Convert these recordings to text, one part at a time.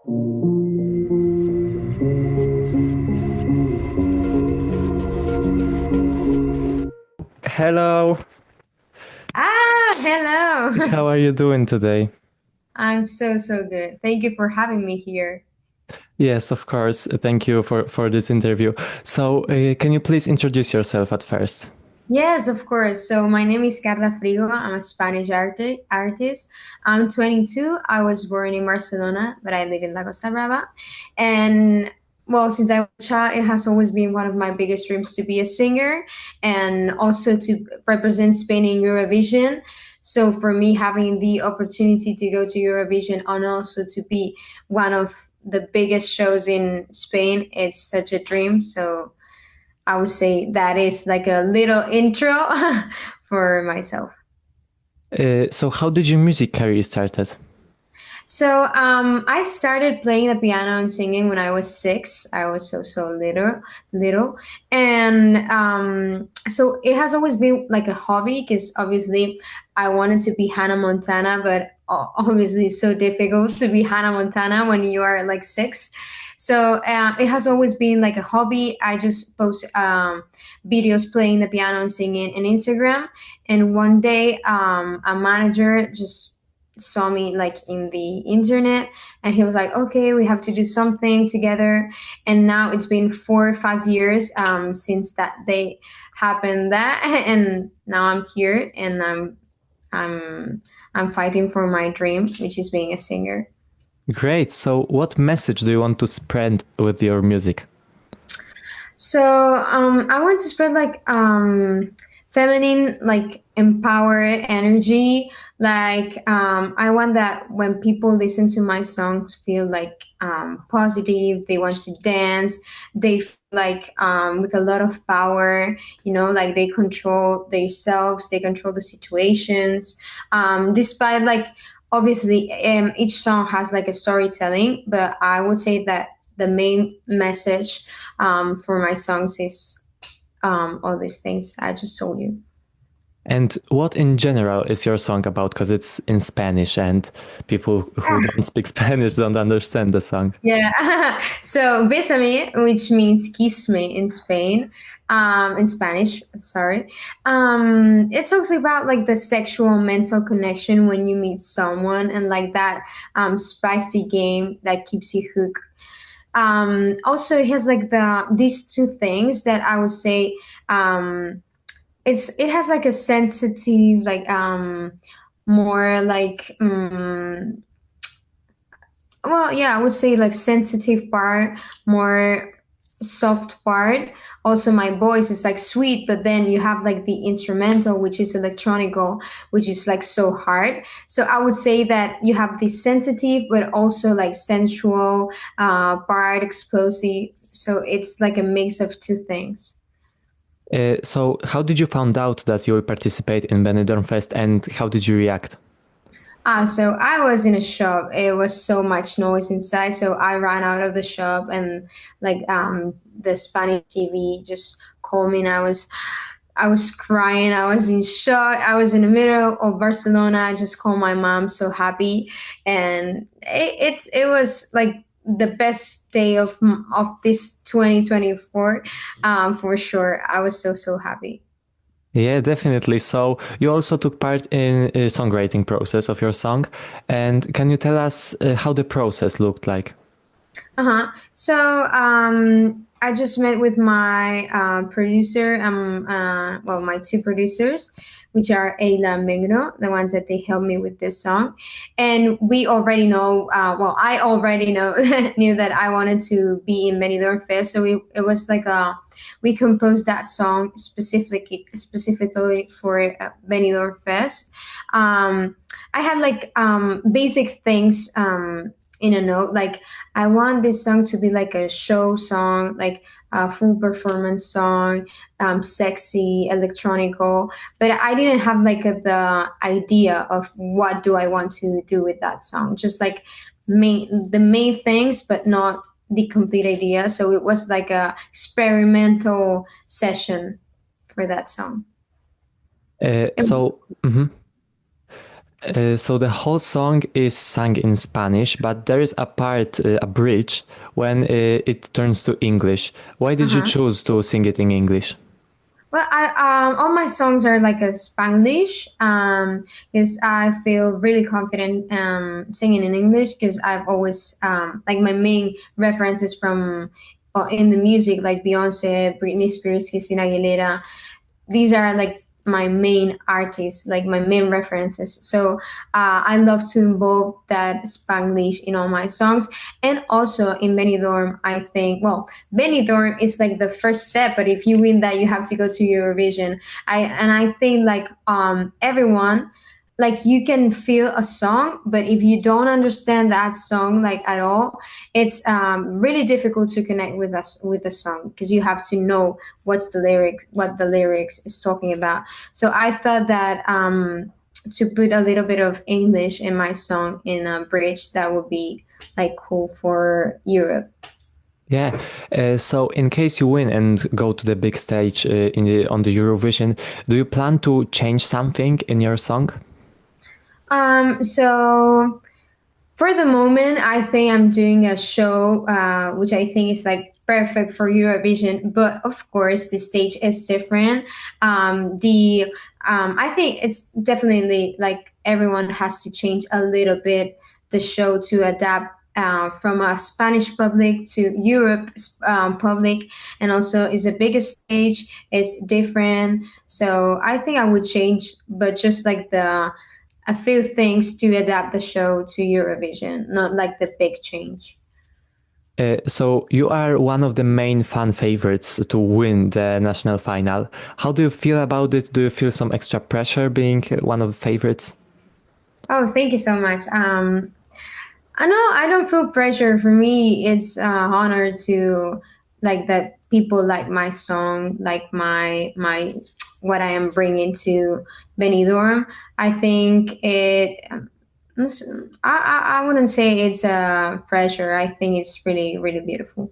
Hello, Hello. how are you doing today? I'm so good. Thank you for having me here. Yes, of course. Thank you for this interview. So, can you please introduce yourself at first? Yes, of course. So my name is Carla Frigo. I'm a Spanish artist. I'm 22. I was born in Barcelona, but I live in La Costa Brava. And well, since I was a child, it has always been one of my biggest dreams to be a singer and also to represent Spain in Eurovision. So for me, having the opportunity to go to Eurovision and also to be one of the biggest shows in Spain, it's such a dream. So I would say that is like a little intro for myself. So, how did your music career started? So I started playing the piano and singing when I was 6. I was so little, and so it has always been like a hobby because obviously I wanted to be Hannah Montana, but obviously it's so difficult to be Hannah Montana when you are like 6. So it has always been like a hobby. I just post videos playing the piano and singing on Instagram, and one day a manager just saw me like in the internet, and he was like, okay, we have to do something together. And now it's been 4 or 5 years since that day happened that and now I'm here, and I'm I'm fighting for my dream, which is being a singer. Great. So, what message do you want to spread with your music? So I want to spread like feminine, like empower energy. Like I want that when people listen to my songs, feel like positive. They want to dance. They feel like with a lot of power. You know, like they control themselves. They control the situations. Despite like obviously each song has like a storytelling, but I would say that the main message for my songs is all these things I just told you. And what in general is your song about? Because it's in Spanish, and people who don't speak Spanish don't understand the song. Yeah. So Bésame, which means kiss me in Spain, in Spanish, sorry. It's also about like the sexual mental connection when you meet someone, and like that spicy game that keeps you hooked. Also it has like these two things that I would say it has like a sensitive like more like well, yeah, I would say like sensitive part, more soft part. Also my voice is like sweet, but then you have like the instrumental, which is electronical, which is like so hard. So I would say that you have the sensitive but also like sensual part, explosive. So it's like a mix of two things. So, how did you find out that you will participate in Benidorm Fest, and how did you react? So I was in a shop. It was so much noise inside, so I ran out of the shop, and like the Spanish TV just called me, and I was crying. I was in shock. I was in the middle of Barcelona. I just called my mom, so happy, and it was like the best day of this 2024, for sure. I was so happy. Yeah, definitely. So you also took part in a songwriting process of your song, and can you tell us how the process looked like? Uh-huh. So I just met with my producer, well, my two producers, which are Ayla and Megro, the ones that they helped me with this song. And we already know, well, I already know, knew that I wanted to be in Benidorm Fest. So it was like we composed that song specifically for Benidorm Fest. I had like basic things in a note, like I want this song to be like a show song, like a full performance song, sexy, electronical. But I didn't have like the idea of what do I want to do with that song. Just like the main things, but not the complete idea. So it was like a experimental session for that song. It was So, mhm. So the whole song is sung in Spanish, but there is a part, a bridge, when it turns to English. Why did you Uh-huh. choose to sing it in English? Well, I all my songs are like a Spanglish, because I feel really confident singing in English because I've always like my main references from in the music like Beyonce, Britney Spears, Christina Aguilera. These are like my main artists, like my main references. So I love to involve that Spanglish in all my songs. And also in Benidorm, I think, well, Benidorm is like the first step, but if you win that, you have to go to Eurovision. I think like everyone, like you can feel a song, but if you don't understand that song like at all, it's really difficult to connect with us with the song because you have to know what the lyrics is talking about. So I thought that to put a little bit of English in my song in a bridge, that would be like cool for Europe. Yeah. So in case you win and go to the big stage on the Eurovision, do you plan to change something in your song? So for the moment, I think I'm doing a show, which I think is like perfect for Eurovision. But of course, the stage is different. The I think it's definitely like everyone has to change a little bit the show to adapt. From a Spanish public to Europe public, and also it's a bigger stage. It's different, so I think I would change, but just like the a few things to adapt the show to Eurovision, not like the big change. So you are one of the main fan favorites to win the national final. How do you feel about it? Do you feel some extra pressure being one of the favorites? Oh, thank you so much. I know I don't feel pressure. For me, it's honor to like that people like my song, like my what I am bringing to Benidorm. I think it. I wouldn't say it's a pressure. I think it's really really beautiful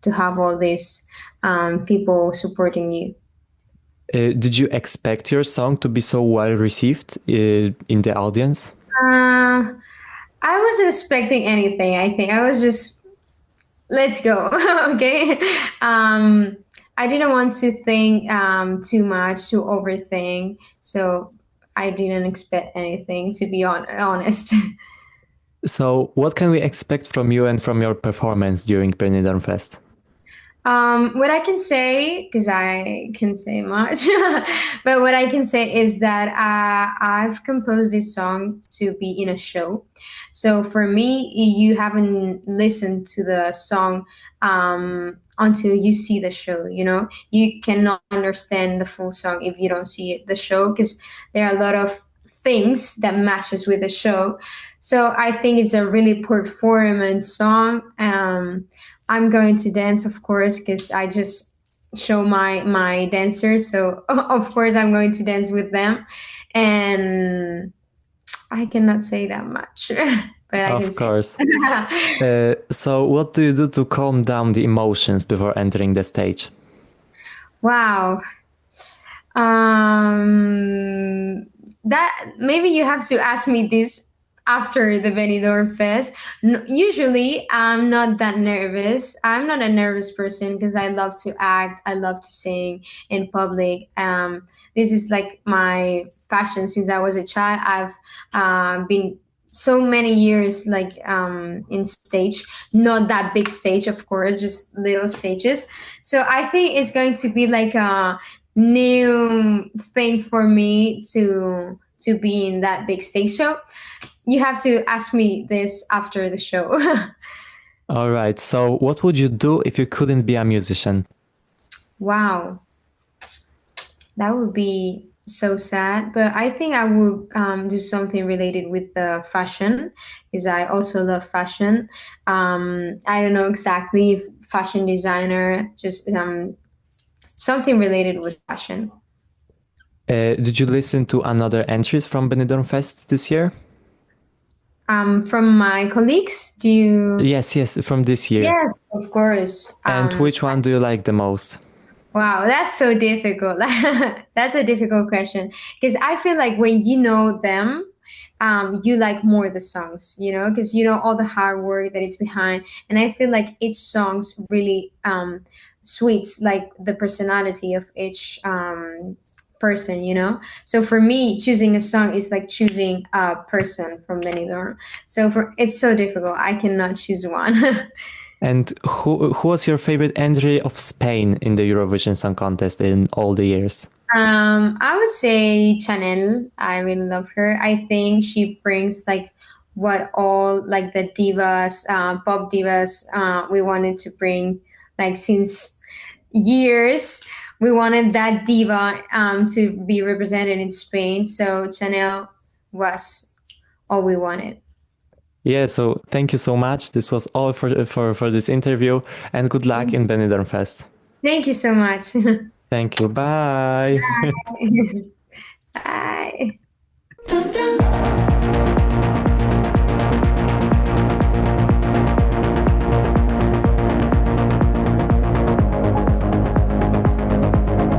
to have all these people supporting you. Did you expect your song to be so well received in the audience? Uh, I wasn't expecting anything. I think I was just let's go. Okay. Um, I didn't want to think too much, to overthink. So I didn't expect anything, to be honest. So what can we expect from you and from your performance during Benidorm Fest? What I can say, because I can say much, but what I can say is that I've composed this song to be in a show. So for me, you haven't listened to the song until you see the show. You know, you cannot understand the full song if you don't see the show, because there are a lot of things that matches with the show. So I think it's a really performance song. I'm going to dance, of course, because I just show my dancers. So of course I'm going to dance with them, and I cannot say that much, but I can Of say. course. So what do you do to calm down the emotions before entering the stage? Wow. That maybe you have to ask me this after the Benidorm Fest. Usually, I'm not that nervous. I'm not a nervous person because I love to act. I love to sing in public. This is like my passion since I was a child. I've been so many years like in stage, not that big stage, of course, just little stages. So I think it's going to be like a new thing for me to be in that big stage. So you have to ask me this after the show. All right. So what would you do if you couldn't be a musician? Wow, that would be so sad. But I think I would do something related with the fashion because I also love fashion. I don't know exactly if fashion designer, just something related with fashion. Did you listen to another entries from Benidorm Fest this year? From my colleagues, do you? Yes, yes, from this year. Yes, of course. And which one do you like the most? Wow, that's so difficult. That's a difficult question because I feel like when you know them, you like more the songs, you know, because you know all the hard work that it's behind. And I feel like each song's really suits like the personality of each person, you know. So for me, choosing a song is like choosing a person from Benidorm. So for it's so difficult. I cannot choose one. And who was your favorite entry of Spain in the Eurovision Song Contest in all the years? I would say Chanel. I really love her. I think she brings like what all like the divas, pop divas, we wanted to bring like since years. We wanted that diva to be represented in Spain. So Chanel was all we wanted. Yeah, so thank you so much. This was all for this interview, and good luck in Benidorm Fest. Thank you so much. Thank you. Bye. Bye.